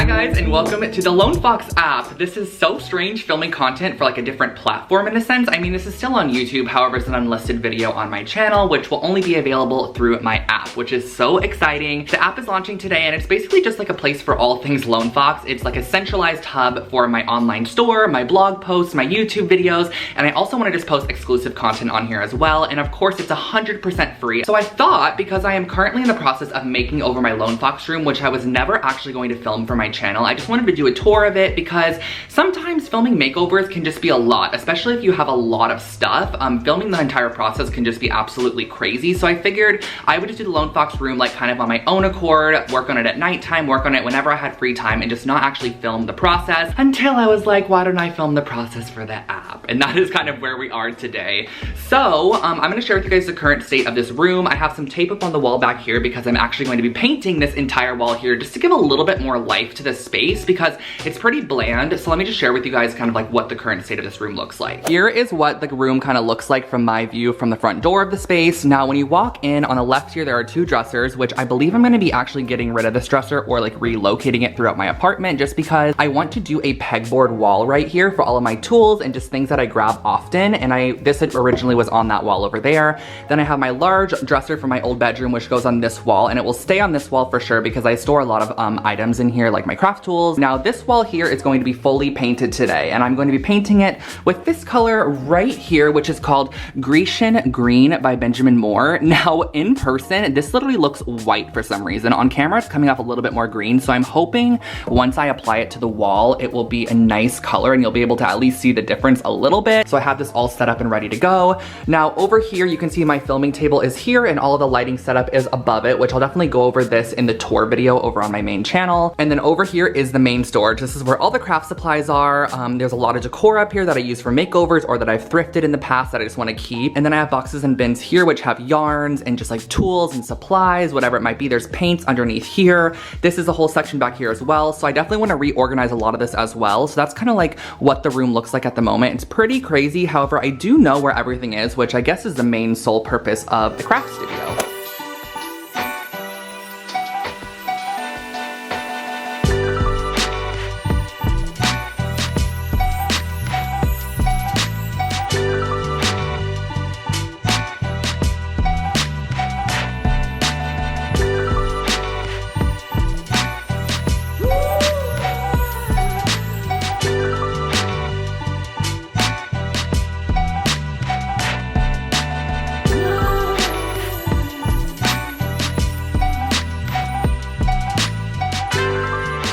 Hi guys, and welcome to the Lone Fox app. This is so strange filming content for like a different platform in a sense. I mean, this is still on YouTube, however, it's an unlisted video on my channel, which will only be available through my app, which is so exciting. The app is launching today, and it's basically just like a place for all things Lone Fox. It's like a centralized hub for my online store, my blog posts, my YouTube videos, and I also want to just post exclusive content on here as well. And of course, it's 100% free. So I thought, because I am currently in the process of making over my Lone Fox room, which I was never actually going to film for my channel, I just wanted to do a tour of it because sometimes filming makeovers can just be a lot, especially if you have a lot of stuff. Filming the entire process can just be absolutely crazy. So I figured I would just do the Lone Fox room like kind of on my own accord, work on it at nighttime, work on it whenever I had free time, and just not actually film the process until I was like, why don't I film the process for the app? And that is kind of where we are today. So I'm gonna share with you guys the current state of this room. I have some tape up on the wall back here because I'm actually going to be painting this entire wall here just to give a little bit more life to this space because it's pretty bland. So let me just share with you guys kind of like what the current state of this room looks like. Here is what the room kind of looks like from my view from the front door of the space. Now, when you walk in on the left here, there are two dressers, which I believe I'm gonna be actually getting rid of this dresser or like relocating it throughout my apartment just because I want to do a pegboard wall right here for all of my tools and just things that I grab often. And this originally was on that wall over there. Then I have my large dresser for my old bedroom, which goes on this wall, and it will stay on this wall for sure because I store a lot of items in here, like my craft tools. Now this wall here is going to be fully painted today, and I'm going to be painting it with this color right here, which is called Grecian Green by Benjamin Moore. Now in person, this literally looks white for some reason. On camera, it's coming off a little bit more green, so I'm hoping once I apply it to the wall, it will be a nice color and you'll be able to at least see the difference a little bit. So I have this all set up and ready to go. Now over here, you can see my filming table is here and all of the lighting setup is above it, which I'll definitely go over this in the tour video over on my main channel. And then over here is the main storage. This is where all the craft supplies are. There's a lot of decor up here that I use for makeovers or that I've thrifted in the past that I just want to keep. And then I have boxes and bins here which have yarns and just like tools and supplies, whatever it might be. There's paints underneath here. This is a whole section back here as well. So I definitely want to reorganize a lot of this as well. So that's kind of like what the room looks like at the moment. It's pretty crazy. However, I do know where everything is, which I guess is the main sole purpose of the craft studio.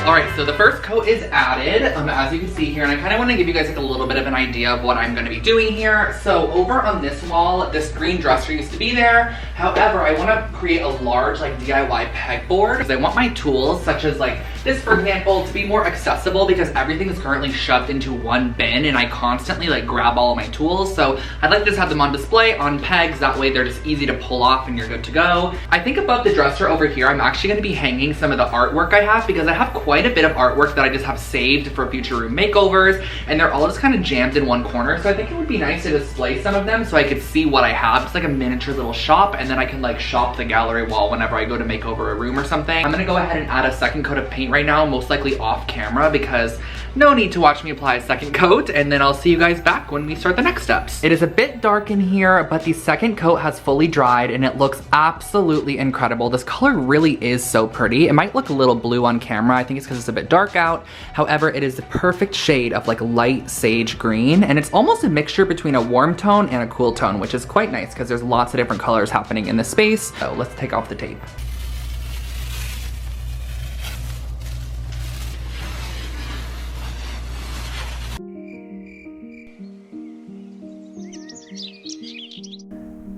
Alright, so the first coat is added, as you can see here, and I kind of want to give you guys like a little bit of an idea of what I'm going to be doing here. So over on this wall, this green dresser used to be there. However, I want to create a large like DIY pegboard because I want my tools, such as like this for example, to be more accessible because everything is currently shoved into one bin and I constantly like grab all of my tools. So I'd like to just have them on display on pegs, that way they're just easy to pull off and you're good to go. I think above the dresser over here, I'm actually going to be hanging some of the artwork I have because I have quite a bit of artwork that I just have saved for future room makeovers, and they're all just kind of jammed in one corner. So I think it would be nice to display some of them so I could see what I have. It's like a miniature little shop, and then I can like shop the gallery wall whenever I go to make over a room or something. I'm gonna go ahead and add a second coat of paint right now, most likely off camera because no need to watch me apply a second coat, and then I'll see you guys back when we start the next steps. It is a bit dark in here, but the second coat has fully dried and it looks absolutely incredible. This color really is so pretty. It might look a little blue on camera. I think it's because it's a bit dark out. However, it is the perfect shade of like light sage green, and it's almost a mixture between a warm tone and a cool tone, which is quite nice because there's lots of different colors happening in this space. So let's take off the tape.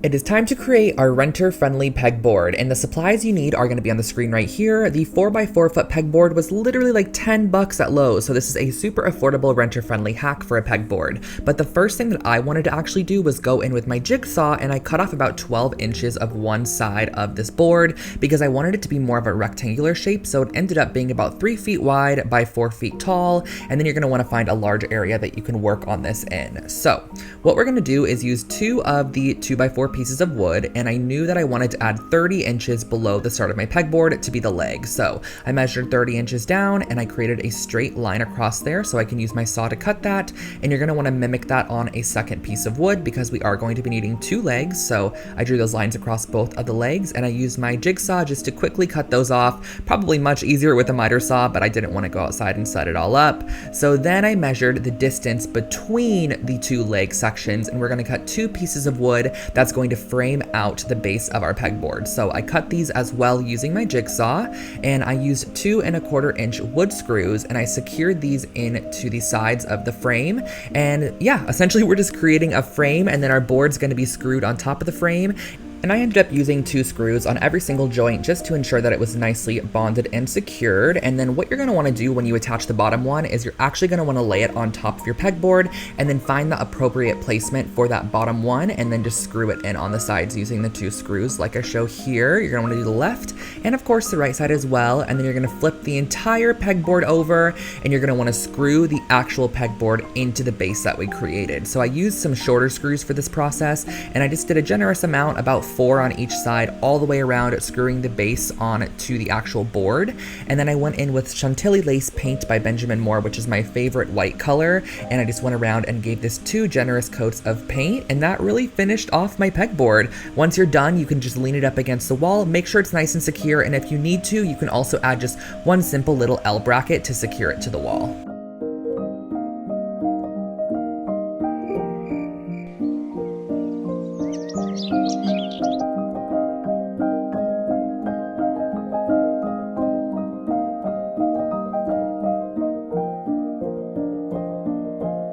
It is time to create our renter-friendly pegboard, and the supplies you need are going to be on the screen right here. The 4x4 foot pegboard was literally like 10 bucks at Lowe's, so this is a super affordable renter-friendly hack for a pegboard. But the first thing that I wanted to actually do was go in with my jigsaw, and I cut off about 12 inches of one side of this board because I wanted it to be more of a rectangular shape, so it ended up being about 3 feet wide by 4 feet tall, and then you're going to want to find a large area that you can work on this in. So what we're going to do is use 2 of the 2x4 pieces of wood, and I knew that I wanted to add 30 inches below the start of my pegboard to be the leg. So I measured 30 inches down and I created a straight line across there so I can use my saw to cut that. And you're gonna wanna mimic that on a second piece of wood because we are going to be needing 2 legs. So I drew those lines across both of the legs and I used my jigsaw just to quickly cut those off. Probably much easier with a miter saw, but I didn't wanna go outside and set it all up. So then I measured the distance between the 2 leg sections, and we're gonna cut 2 pieces of wood that's going to frame out the base of our pegboard. So I cut these as well using my jigsaw, and I used 2 1/4 inch wood screws, and I secured these into the sides of the frame. And yeah, essentially we're just creating a frame, and then our board's gonna be screwed on top of the frame. And I ended up using 2 screws on every single joint just to ensure that it was nicely bonded and secured. And then what you're gonna wanna do when you attach the bottom one is you're actually gonna wanna lay it on top of your pegboard and then find the appropriate placement for that bottom one and then just screw it in on the sides using the 2 screws like I show here. You're gonna wanna do the left and of course the right side as well. And then you're gonna flip the entire pegboard over and you're gonna wanna screw the actual pegboard into the base that we created. So I used some shorter screws for this process, and I just did a generous amount, about 4 on each side, all the way around, screwing the base on to the actual board. And then I went in with Chantilly Lace Paint by Benjamin Moore, which is my favorite white color, and I just went around and gave this 2 generous coats of paint, and that really finished off my pegboard. Once you're done, you can just lean it up against the wall, make sure it's nice and secure, and if you need to, you can also add just one simple little L bracket to secure it to the wall.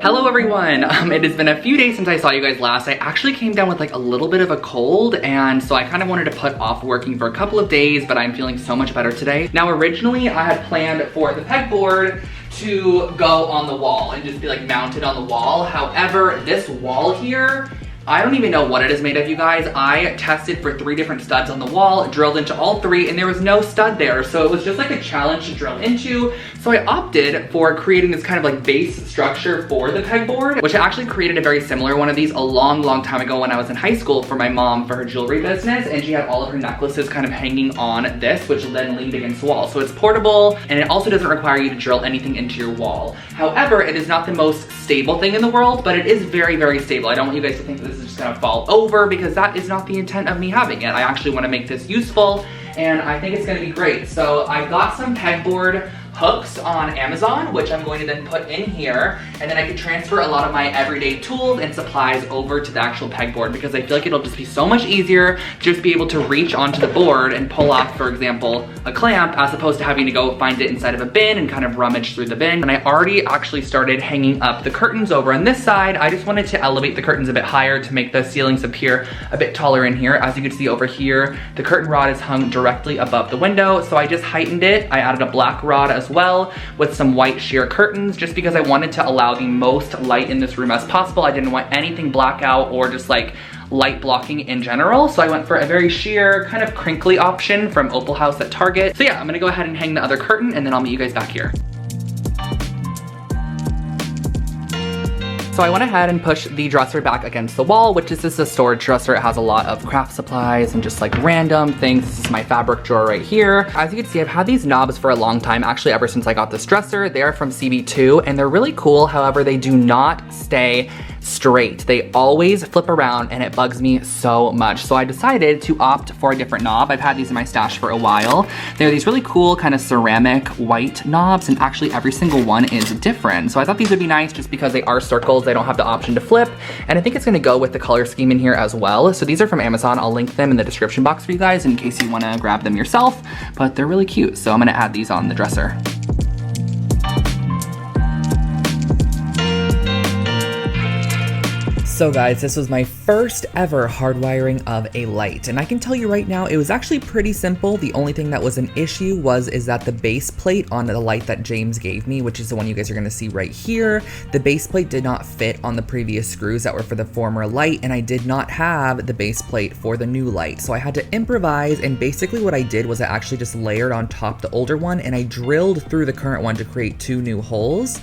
Hello everyone, it has been a few days since I saw you guys last. I actually came down with like a little bit of a cold, and so I kind of wanted to put off working for a couple of days, but I'm feeling so much better today. Now originally I had planned for the pegboard to go on the wall and just be like mounted on the wall. However, this wall here, I don't even know what it is made of, you guys. I tested for 3 different studs on the wall, drilled into all 3, and there was no stud there. So it was just like a challenge to drill into. So I opted for creating this kind of like base structure for the pegboard, which I actually created a very similar one of these a long time ago when I was in high school for my mom for her jewelry business. And she had all of her necklaces kind of hanging on this, which then leaned against the wall. So it's portable, and it also doesn't require you to drill anything into your wall. However, it is not the most stable thing in the world, but it is very stable. I don't want you guys to think that this is just gonna fall over, because that is not the intent of me having it. I actually wanna make this useful, and I think it's gonna be great. So I got some pegboard hooks on Amazon, which I'm going to then put in here, and then I can transfer a lot of my everyday tools and supplies over to the actual pegboard, because I feel like it'll just be so much easier to just be able to reach onto the board and pull off, for example, a clamp, as opposed to having to go find it inside of a bin and kind of rummage through the bin. And I already actually started hanging up the curtains over on this side. I just wanted to elevate the curtains a bit higher to make the ceilings appear a bit taller in here. As you can see over here, the curtain rod is hung directly above the window, so I just heightened it. I added a black rod as well with some white sheer curtains, just because I wanted to allow the most light in this room as possible. I didn't want anything blackout or just like light blocking in general, so I went for a very sheer, kind of crinkly option from Opal House at Target. So yeah, I'm gonna go ahead and hang the other curtain, and then I'll meet you guys back here. So I went ahead and pushed the dresser back against the wall, which is just a storage dresser. It has a lot of craft supplies and just like random things. This is my fabric drawer right here. As you can see, I've had these knobs for a long time, actually ever since I got this dresser. They are from CB2 and they're really cool. However, they do not stay straight. They always flip around and it bugs me so much. So I decided to opt for a different knob. I've had these in my stash for a while. They're these really cool kind of ceramic white knobs, and actually every single one is different. So I thought these would be nice just because they are circles. They don't have the option to flip. And I think it's gonna go with the color scheme in here as well. So these are from Amazon. I'll link them in the description box for you guys in case you wanna grab them yourself, but they're really cute. So I'm gonna add these on the dresser. So guys, this was my first ever hardwiring of a light, and I can tell you right now, it was actually pretty simple. The only thing that was an issue is that the base plate on the light that James gave me, which is the one you guys are gonna see right here, the base plate did not fit on the previous screws that were for the former light, and I did not have the base plate for the new light. So I had to improvise, and basically what I did was I actually just layered on top the older one, and I drilled through the current one to create 2 new holes.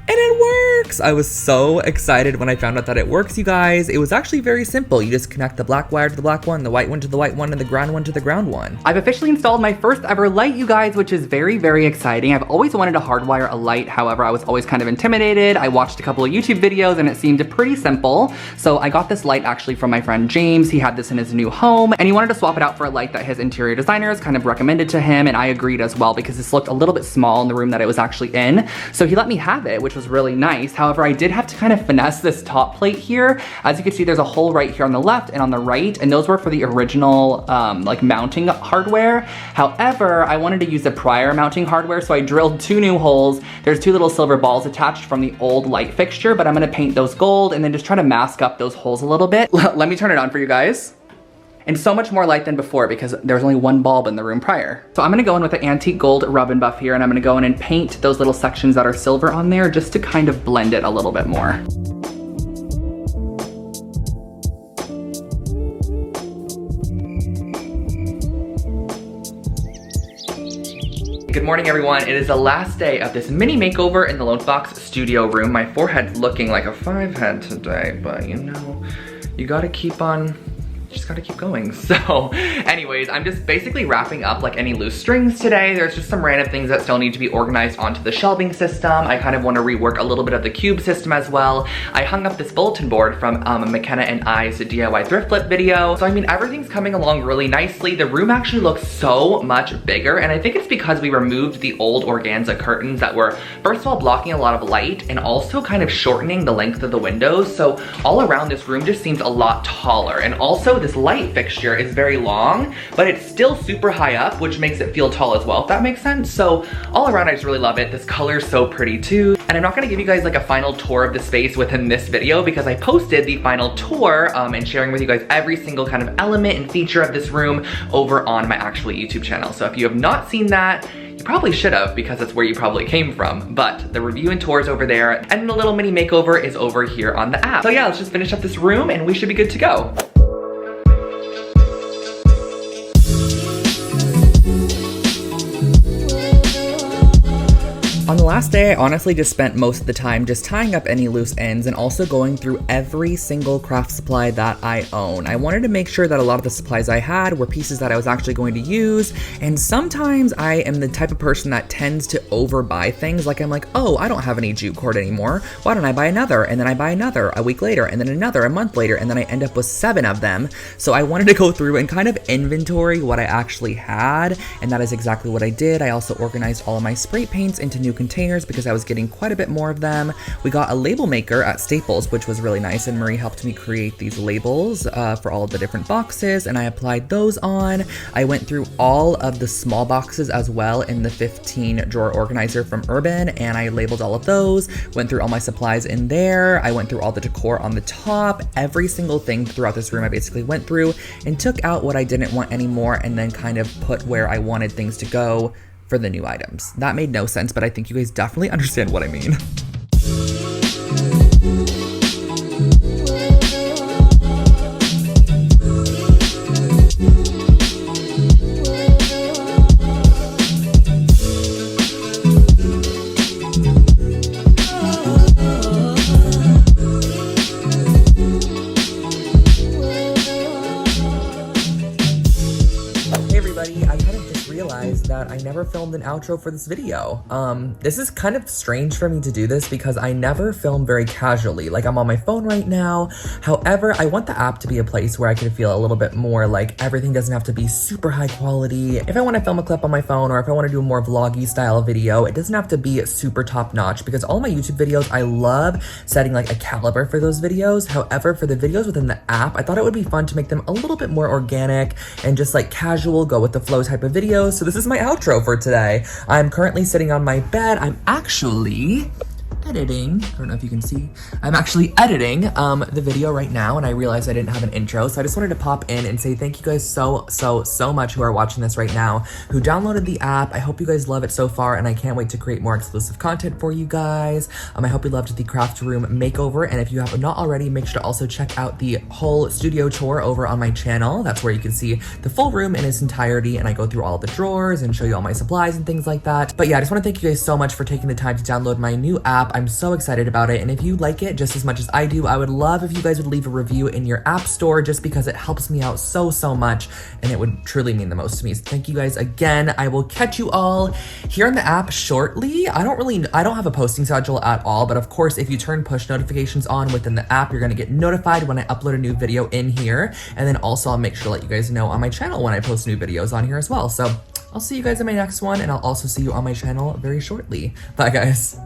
And it works! I was so excited when I found out that it works, you guys. It was actually very simple. You just connect the black wire to the black one, the white one to the white one, and the ground one to the ground one. I've officially installed my first ever light, you guys, which is very, very exciting. I've always wanted to hardwire a light. However, I was always kind of intimidated. I watched a couple of YouTube videos and it seemed pretty simple. So I got this light actually from my friend James. He had this in his new home and he wanted to swap it out for a light that his interior designers kind of recommended to him, and I agreed as well because this looked a little bit small in the room that it was actually in. So he let me have it, which was really nice. However, I did have to kind of finesse this top plate here. As you can see, there's a hole right here on the left and on the right, and those were for the original like mounting hardware. However, I wanted to use the prior mounting hardware, so I drilled 2 new holes. There's 2 little silver balls attached from the old light fixture, but I'm gonna paint those gold and then just try to mask up those holes a little bit. Let me turn it on for you guys. And so much more light than before because there was only 1 bulb in the room prior. So I'm gonna go in with the antique gold rub and buff here, and I'm gonna go in and paint those little sections that are silver on there just to kind of blend it a little bit more. Good morning, everyone. It is the last day of this mini makeover in the Lone Fox studio room. My forehead's looking like a 5 head today, but you know, you gotta keep on, just gotta keep going. So anyways, I'm just basically wrapping up like any loose strings today. There's just some random things that still need to be organized onto the shelving system. I kind of want to rework a little bit of the cube system as well. I hung up this bulletin board from McKenna and I's DIY thrift flip video. So I mean, everything's coming along really nicely. The room actually looks so much bigger, and I think it's because we removed the old organza curtains that were, first of all, blocking a lot of light and also kind of shortening the length of the windows. So all around this room just seems a lot taller, and also this light fixture is very long, but it's still super high up, which makes it feel tall as well, if that makes sense. So all around, I just really love it. This color is so pretty too. And I'm not gonna give you guys like a final tour of the space within this video because I posted the final tour and sharing with you guys every single kind of element and feature of this room over on my actual YouTube channel. So if you have not seen that, you probably should have because that's where you probably came from, but the review and tour is over there and the little mini makeover is over here on the app. So yeah, let's just finish up this room and we should be good to go. On the last day, I honestly just spent most of the time just tying up any loose ends and also going through every single craft supply that I own. I wanted to make sure that a lot of the supplies I had were pieces that I was actually going to use, and sometimes I am the type of person that tends to overbuy things. Like I'm like, oh, I don't have any jute cord anymore. Why don't I buy another? And then I buy another a week later, and then another a month later, and then I end up with 7 of them. So I wanted to go through and kind of inventory what I actually had, and that is exactly what I did. I also organized all of my spray paints into new containers because I was getting quite a bit more of them. We got a label maker at Staples, which was really nice, and Marie helped me create these labels for all of the different boxes, and I applied those on. I went through all of the small boxes as well in the 15 drawer organizer from Urban, and I labeled all of those, went through all my supplies in there. I went through all the decor on the top. Every single thing throughout this room I basically went through and took out what I didn't want anymore and then kind of put where I wanted things to go for the new items. That made no sense, but I think you guys definitely understand what I mean. That I never filmed an outro for this video. This is kind of strange for me to do this because I never film very casually. Like, I'm on my phone right now. However, I want the app to be a place where I can feel a little bit more like everything doesn't have to be super high quality. If I want to film a clip on my phone or if I want to do a more vloggy style video, it doesn't have to be super top notch because all my YouTube videos, I love setting like a caliber for those videos. However, for the videos within the app, I thought it would be fun to make them a little bit more organic and just like casual, go with the flow type of videos. So this is my outro for today. I'm currently sitting on my bed. I'm actually editing. I don't know if you can see. I'm actually editing the video right now, and I realized I didn't have an intro, so I just wanted to pop in and say thank you guys so much who are watching this right now, who downloaded the app. I hope you guys love it so far, and I can't wait to create more exclusive content for you guys. I hope you loved the craft room makeover, and if you have not already, make sure to also check out the whole studio tour over on my channel. That's where you can see the full room in its entirety, and I go through all the drawers and show you all my supplies and things like that. But yeah, I just want to thank you guys so much for taking the time to download my new app. I'm so excited about it. And if you like it just as much as I do, I would love if you guys would leave a review in your app store just because it helps me out so much and it would truly mean the most to me. So thank you guys again. I will catch you all here in the app shortly. I don't have a posting schedule at all, but of course, if you turn push notifications on within the app, you're gonna get notified when I upload a new video in here. And then also I'll make sure to let you guys know on my channel when I post new videos on here as well. So I'll see you guys in my next one, and I'll also see you on my channel very shortly. Bye guys.